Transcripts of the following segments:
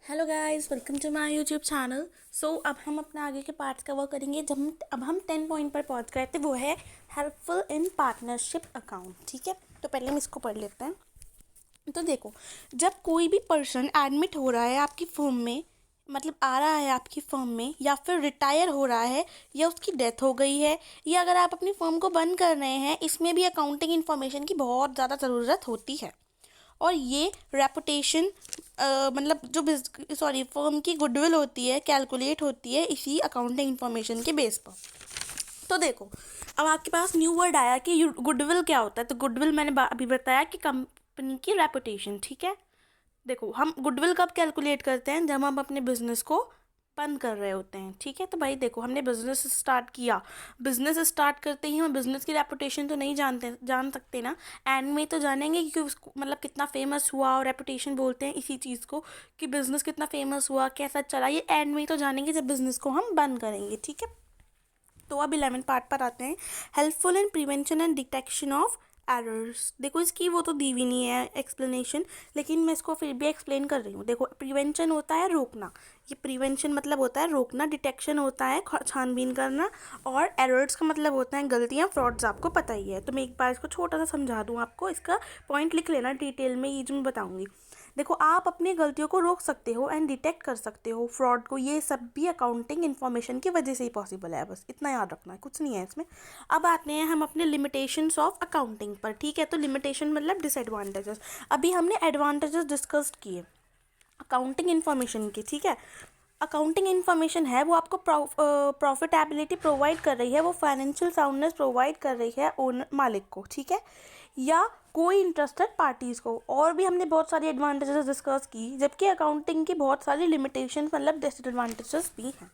Hello guys, welcome to my YouTube channel. अब हम अपना आगे के पार्ट्स कवर करेंगे। अब हम 10 पॉइंट पर पहुंच गए थे, वो है हेल्पफुल इन पार्टनरशिप अकाउंट। ठीक है, तो पहले हम इसको पढ़ लेते हैं। तो देखो, जब कोई भी पर्सन एडमिट हो रहा है आपकी फर्म में, मतलब आ रहा है आपकी फर्म में, या फिर रिटायर हो रहा है, या उसकी डेथ हो गई है, या अगर आप अपनी फर्म को बंद कर रहे हैं, इसमें भी अकाउंटिंग इन्फॉर्मेशन की बहुत ज़्यादा ज़रूरत होती है। और ये रेपुटेशन मतलब जो फर्म की गुडविल होती है, कैलकुलेट होती है इसी अकाउंटिंग इन्फॉर्मेशन के बेस पर। तो देखो, अब आपके पास न्यू वर्ड आया कि गुडविल क्या होता है। तो गुडविल मैंने अभी बताया कि कंपनी की रेपुटेशन। ठीक है, देखो हम गुडविल कब कैलकुलेट करते हैं, जब हम अपने बिजनेस को बंद कर रहे होते हैं। ठीक है, तो भाई देखो, हमने बिजनेस स्टार्ट किया, बिजनेस स्टार्ट करते ही हम बिजनेस की रेपुटेशन तो नहीं जान सकते ना। एंड में तो जानेंगे कि उसको मतलब कितना फेमस हुआ, और रेपुटेशन बोलते हैं इसी चीज़ को कि बिजनेस कितना फेमस हुआ, कैसा चला, ये एंड में तो जानेंगे जब बिजनेस को हम बंद करेंगे। ठीक है, तो अब 11 पार्ट पर आते हैं। Helpful in prevention and detection of errors. देखो, इसकी वो तो दी भी नहीं है एक्सप्लेनेशन, लेकिन मैं इसको फिर भी एक्सप्लेन कर रही हूँ। देखो, प्रिवेंशन होता है रोकना, ये प्रिवेंशन मतलब होता है रोकना, डिटेक्शन होता है छानबीन करना, और एरर्स का मतलब होता है गलतियाँ, फ्रॉड्स। आपको पता ही है, तो मैं एक बार इसको छोटा सा समझा दूँ आपको, इसका पॉइंट लिख लेना डिटेल में, ये जो मैं बताऊँगी। देखो, आप अपनी गलतियों को रोक सकते हो एंड डिटेक्ट कर सकते हो फ्रॉड को, ये सब भी अकाउंटिंग इन्फॉर्मेशन की वजह से ही पॉसिबल है। बस इतना याद रखना है, कुछ नहीं है इसमें। अब आते हैं हम अपने लिमिटेशंस ऑफ अकाउंटिंग पर। ठीक है, तो लिमिटेशन मतलब डिसएडवांटेजेस। अभी हमने एडवांटेजेस डिस्कस किए अकाउंटिंग इन्फॉर्मेशन की। ठीक है, अकाउंटिंग इन्फॉर्मेशन है वो आपको प्रॉफिटेबिलिटी प्रोवाइड कर रही है, वो फाइनेंशियल साउंडनेस प्रोवाइड कर रही है ओनर मालिक को। ठीक है, या कोई इंटरेस्टेड पार्टीज़ को। और भी हमने बहुत सारी एडवांटेजेस डिस्कस की, जबकि अकाउंटिंग की बहुत सारी लिमिटेशन मतलब डिसएडवांटेजेस भी हैं।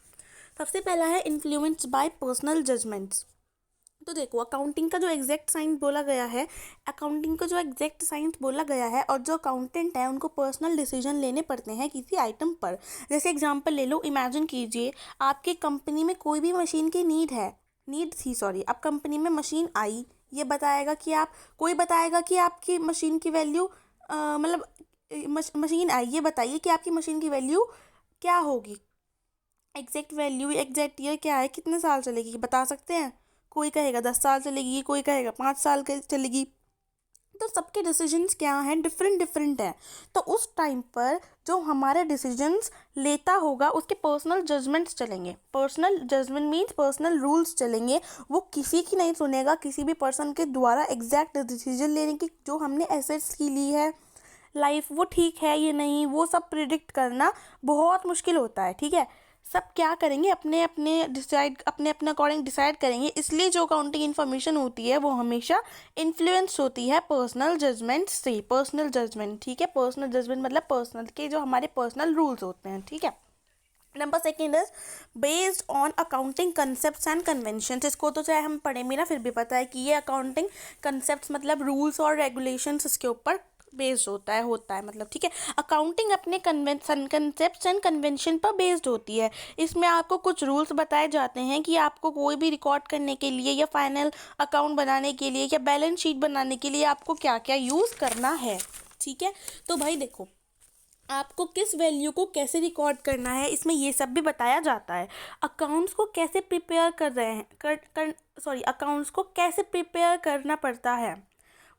सबसे पहला है इन्फ्लुएंस बाय पर्सनल जजमेंट्स। तो देखो, अकाउंटिंग का जो एग्जैक्ट साइंस बोला गया है, अकाउंटिंग का जो एग्जैक्ट साइंस बोला गया है, और जो अकाउंटेंट है उनको पर्सनल डिसीजन लेने पड़ते हैं किसी आइटम पर। जैसे एग्जांपल ले लो, इमेजिन कीजिए आपकी कंपनी में कोई भी मशीन की नीड थी, सॉरी, अब कंपनी में मशीन आई, ये बताएगा कि आप कोई बताएगा कि आपकी मशीन की वैल्यू मतलब मशीन आई, ये बताइए कि आपकी मशीन की वैल्यू क्या होगी, एग्जैक्ट वैल्यू, एग्जैक्ट ईयर क्या है, कितने साल चलेगी, बता सकते हैं। कोई कहेगा 10 साल चलेगी, कोई कहेगा 5 साल के चलेगी। तो सबके डिसीजंस क्या हैं, डिफरेंट डिफरेंट हैं। तो उस टाइम पर जो हमारे डिसीजंस लेता होगा उसके पर्सनल जजमेंट्स चलेंगे। Personal judgement means personal rules चलेंगे। वो किसी की नहीं सुनेगा, किसी भी पर्सन के द्वारा एग्जैक्ट डिसीजन लेने की, जो हमने एसेट्स की ली है लाइफ, वो ठीक है ये नहीं, वो सब प्रिडिक्ट करना बहुत मुश्किल होता है। ठीक है, सब क्या करेंगे, अपने अपने अकॉर्डिंग डिसाइड करेंगे। इसलिए जो अकाउंटिंग इन्फॉर्मेशन होती है वो हमेशा इन्फ्लुएंस होती है पर्सनल जजमेंट से। पर्सनल जजमेंट, ठीक है, पर्सनल जजमेंट मतलब पर्सनल के जो हमारे पर्सनल रूल्स होते हैं। ठीक है, number second is based on accounting concept and convention. इसको तो चाहे हम पढ़े भी ना, फिर भी पता है कि ये अकाउंटिंग कंसेप्ट मतलब रूल्स और रेगुलेशंस इसके ऊपर बेस्ड होता है मतलब। ठीक है, अकाउंटिंग अपने कंसेप्ट एंड कन्वेंशन पर बेस्ड होती है। इसमें आपको कुछ रूल्स बताए जाते हैं कि आपको कोई भी रिकॉर्ड करने के लिए, या फाइनल अकाउंट बनाने के लिए, या बैलेंस शीट बनाने के लिए आपको क्या क्या यूज़ करना है। ठीक है, तो भाई देखो, आपको किस वैल्यू को कैसे रिकॉर्ड करना है, इसमें ये सब भी बताया जाता है। अकाउंट्स को कैसे प्रिपेयर कर रहे हैं अकाउंट्स को कैसे प्रिपेयर करना पड़ता है,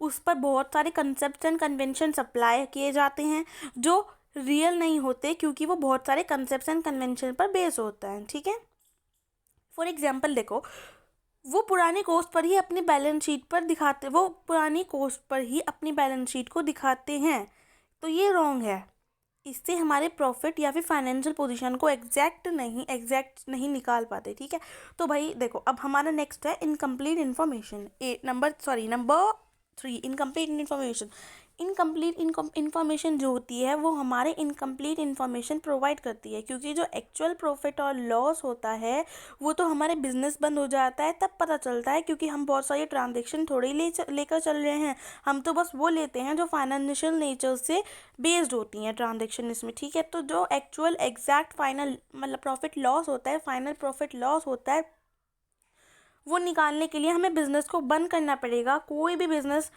उस पर बहुत सारे कंसेप्ट एंड कन्वेंशन अप्लाई किए जाते हैं, जो रियल नहीं होते, क्योंकि वो बहुत सारे कंसेप्ट एंड कन्वेंशन पर बेस होता है। ठीक है, फॉर एग्जाम्पल देखो, वो पुरानी कॉस्ट पर ही अपनी बैलेंस शीट को दिखाते हैं, तो ये रॉन्ग है। इससे हमारे प्रॉफिट या फिर फाइनेंशियल पोजीशन को एग्जैक्ट नहीं निकाल पाते। ठीक है, तो भाई देखो, अब हमारा नेक्स्ट है incomplete information. Number 3, incomplete information. Incomplete information जो होती है वो हमारे इनकम्प्लीट इन्फॉर्मेशन प्रोवाइड करती है, क्योंकि जो एक्चुअल प्रॉफिट और लॉस होता है वो तो हमारे बिजनेस बंद हो जाता है तब पता चलता है, क्योंकि हम बहुत सारी ट्रांजेक्शन थोड़ी लेकर चल रहे हैं। हम तो बस वो लेते हैं जो फाइनेंशियल नेचर से बेस्ड होती हैं ट्रांजेक्शन इसमें। ठीक है, तो जो एक्चुअल एग्जैक्ट फाइनल मतलब प्रॉफिट लॉस होता है, फाइनल प्रॉफिट लॉस होता है, वो निकालने के लिए हमें बिजनेस को बंद करना पड़ेगा। कोई भी बिजनेस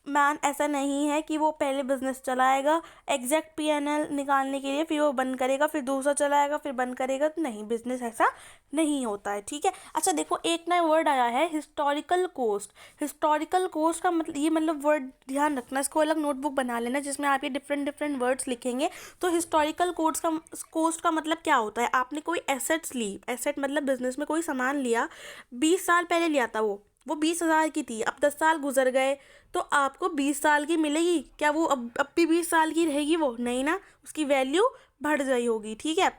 मैन ऐसा नहीं है कि वो पहले बिजनेस चलाएगा एग्जैक्ट पीएनएल निकालने के लिए, फिर वो बंद करेगा, फिर दूसरा चलाएगा, फिर बंद करेगा। तो नहीं, बिजनेस ऐसा नहीं होता है, ठीक है। अच्छा देखो, एक नया वर्ड आया है हिस्टोरिकल कोस्ट। हिस्टोरिकल कोस्ट का मतलब ये, मतलब वर्ड ध्यान रखना, इसको अलग नोटबुक बना लेना जिसमें आप ये डिफरेंट डिफरेंट वर्ड्स लिखेंगे। तो हिस्टोरिकल कोस्ट का मतलब क्या होता है, आपने कोई एसेट्स ली, एसेट मतलब बिजनेस में कोई सामान लिया, 20 साल पहले लिया था, वो 20,000 की थी, अब 10 साल गुजर गए, तो आपको 20 साल की मिलेगी क्या? वो अब भी 20 साल की रहेगी? वो नहीं ना, उसकी वैल्यू बढ़ गई होगी, ठीक है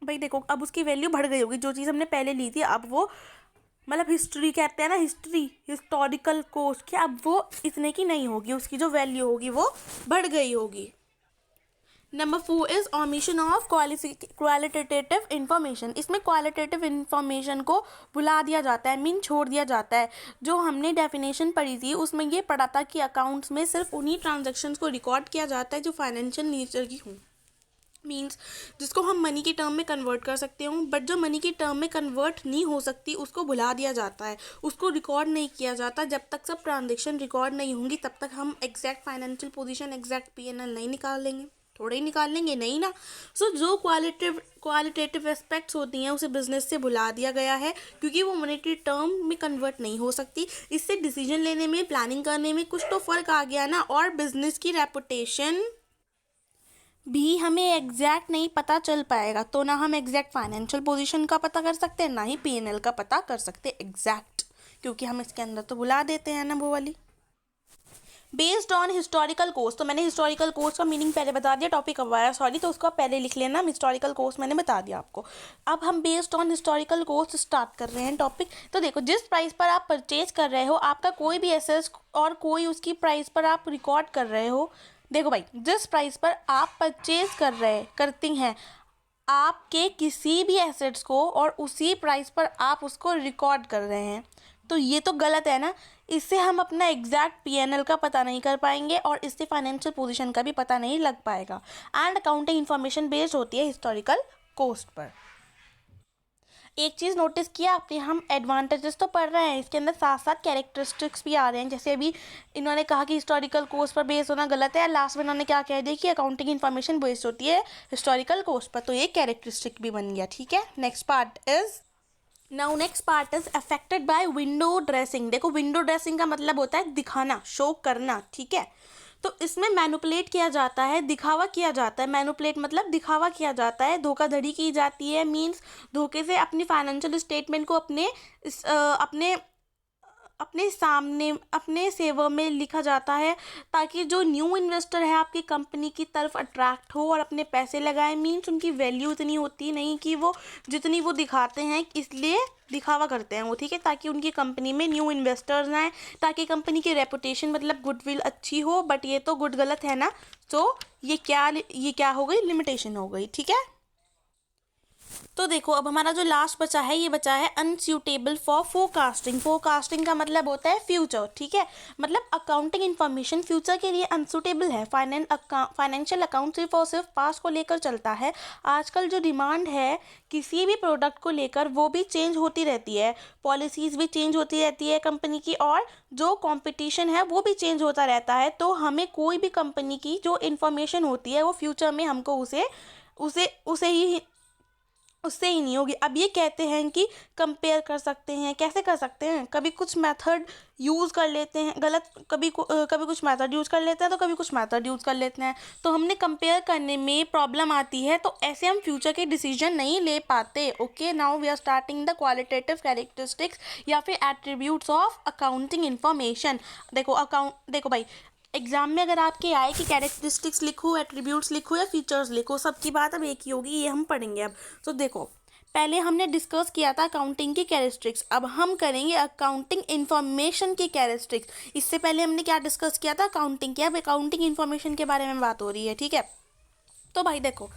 भाई। देखो, अब उसकी वैल्यू बढ़ गई होगी, जो चीज़ हमने पहले ली थी अब वो, मतलब हिस्ट्री कहते हैं ना, हिस्ट्री, हिस्टोरिकल कोस्ट, क्या अब वो इतने की नहीं होगी, उसकी जो वैल्यू होगी वो बढ़ गई होगी। Number 4 is omission of qualitative information. इसमें क्वालिटेटिव इंफॉर्मेशन को भुला दिया जाता है, मीन छोड़ दिया जाता है। जो हमने डेफिनेशन पढ़ी थी उसमें ये पढ़ा था कि अकाउंट्स में सिर्फ उन्हीं ट्रांजैक्शंस को रिकॉर्ड किया जाता है जो फाइनेंशियल नेचर की हों, मीन्स जिसको हम मनी की टर्म में कन्वर्ट कर सकते हो, बट जो मनी की टर्म में कन्वर्ट नहीं हो सकती उसको भुला दिया जाता है, उसको रिकॉर्ड नहीं किया जाता। जब तक सब ट्रांजेक्शन रिकॉर्ड नहीं होंगी तब तक हम exact financial position, exact PNL नहीं निकाल लेंगे, थोड़े ही निकाल लेंगे, नहीं ना। सो जो क्वालिटेटिव एस्पेक्ट्स होती हैं उसे बिजनेस से भुला दिया गया है, क्योंकि वो मॉनेटरी टर्म में कन्वर्ट नहीं हो सकती। इससे डिसीजन लेने में, प्लानिंग करने में कुछ तो फ़र्क आ गया ना, और बिजनेस की रेपुटेशन भी हमें एग्जैक्ट नहीं पता चल पाएगा। तो ना हम एग्जैक्ट फाइनेंशियल पोजीशन का पता कर सकते हैं, ना ही पीएनएल का पता कर सकते एग्जैक्ट, क्योंकि हम इसके अंदर तो बुला देते हैं ना वो वाली। बेस्ड ऑन हिस्टोरिकल कोस्ट, तो मैंने हिस्टोरिकल कोस्ट का मीनिंग पहले बता दिया, टॉपिक कब आया सॉरी, तो उसको आप पहले लिख लेना, हिस्टोरिकल कोस्ट मैंने बता दिया आपको। अब हम based on historical cost start कर रहे हैं टॉपिक। तो देखो, जिस प्राइस पर आप परचेज कर रहे हो, आपका कोई भी एसेट और कोई उसकी प्राइस पर आप रिकॉर्ड कर रहे हो, देखो भाई, जिस प्राइस पर आप परचेज करती हैं आपके किसी भी एसेट्स को, और उसी प्राइस पर आप उसको रिकॉर्ड कर रहे हैं, तो ये तो गलत है ना। इससे हम अपना एग्जैक्ट पीएनएल का पता नहीं कर पाएंगे, और इससे फाइनेंशियल पोजीशन का भी पता नहीं लग पाएगा। एंड अकाउंटिंग इन्फॉर्मेशन बेस्ड होती है हिस्टोरिकल कोस्ट पर। एक चीज़ नोटिस किया आपने, हम एडवांटेजेस तो पढ़ रहे हैं, इसके अंदर साथ साथ कैरेक्टरिस्टिक्स भी आ रहे हैं। जैसे अभी इन्होंने कहा कि हिस्टोरिकल कोस्ट पर बेस होना गलत है, लास्ट में इन्होंने क्या कह दिया कि अकाउंटिंग इन्फॉर्मेशन बेस्ड होती है हिस्टोरिकल कोस्ट पर, तो ये कैरेक्टरिस्टिक भी बन गया, ठीक है। Next part is affected by window dressing. देखो, विंडो ड्रेसिंग का मतलब होता है दिखाना, शो करना, ठीक है। तो इसमें मैनुपुलेट किया जाता है, दिखावा किया जाता है। मैनुपुलेट मतलब दिखावा किया जाता है, धोखाधड़ी की जाती है, मीन्स धोखे से अपनी फाइनेंशियल स्टेटमेंट को अपने सामने, अपने सेवा में लिखा जाता है, ताकि जो न्यू इन्वेस्टर है आपकी कंपनी की तरफ अट्रैक्ट हो और अपने पैसे लगाए। मीन्स उनकी वैल्यू इतनी होती नहीं कि वो जितनी वो दिखाते हैं, इसलिए दिखावा करते हैं वो, ठीक है, ताकि उनकी कंपनी में न्यू इन्वेस्टर्स आए, ताकि कंपनी की रेपुटेशन मतलब गुडविल अच्छी हो। बट ये तो गुड गलत है ना, तो ये क्या हो गई, लिमिटेशन हो गई, ठीक है। तो देखो, अब हमारा जो लास्ट बचा है, ये बचा है अनस्यूटेबल फॉर फोरकास्टिंग। फोरकास्टिंग का मतलब होता है फ्यूचर, ठीक है, मतलब अकाउंटिंग इन्फॉर्मेशन फ्यूचर के लिए अनसूटेबल है। फाइनेंशियल अकाउंट सिर्फ और सिर्फ पास्ट को लेकर चलता है। आजकल जो डिमांड है किसी भी प्रोडक्ट को लेकर, वो भी चेंज होती रहती है, पॉलिसीज़ भी चेंज होती रहती है कंपनी की, और जो कंपटीशन है वो भी चेंज होता रहता है। तो हमें कोई भी कंपनी की जो इन्फॉर्मेशन होती है वो फ्यूचर में हमको उससे ही नहीं होगी। अब ये कहते हैं कि कंपेयर कर सकते हैं, कैसे कर सकते हैं, कभी कुछ मेथड यूज़ कर लेते हैं गलत, कभी कुछ मेथड यूज़ कर लेते हैं, तो कभी कुछ मेथड यूज़ कर लेते हैं, तो हमने कंपेयर करने में प्रॉब्लम आती है, तो ऐसे हम फ्यूचर के डिसीजन नहीं ले पाते। Okay, now we are starting the qualitative characteristics या फिर एट्रीब्यूट्स ऑफ अकाउंटिंग इन्फॉर्मेशन। देखो भाई, एग्जाम में अगर आपके आए कि कैरेक्टरिस्टिक्स लिखो, एट्रीब्यूट्स लिखो या फीचर्स लिखो, सबकी बात अब एक ही होगी, ये हम पढ़ेंगे अब। तो देखो, पहले हमने डिस्कस किया था अकाउंटिंग की कैरेक्टरिस्टिक्स, अब हम करेंगे अकाउंटिंग इन्फॉर्मेशन की कैरेक्टरिस्टिक्स। इससे पहले हमने क्या डिस्कस किया था, अकाउंटिंग की, अब अकाउंटिंग इन्फॉर्मेशन के बारे में बात हो रही है, ठीक है। तो भाई देखो,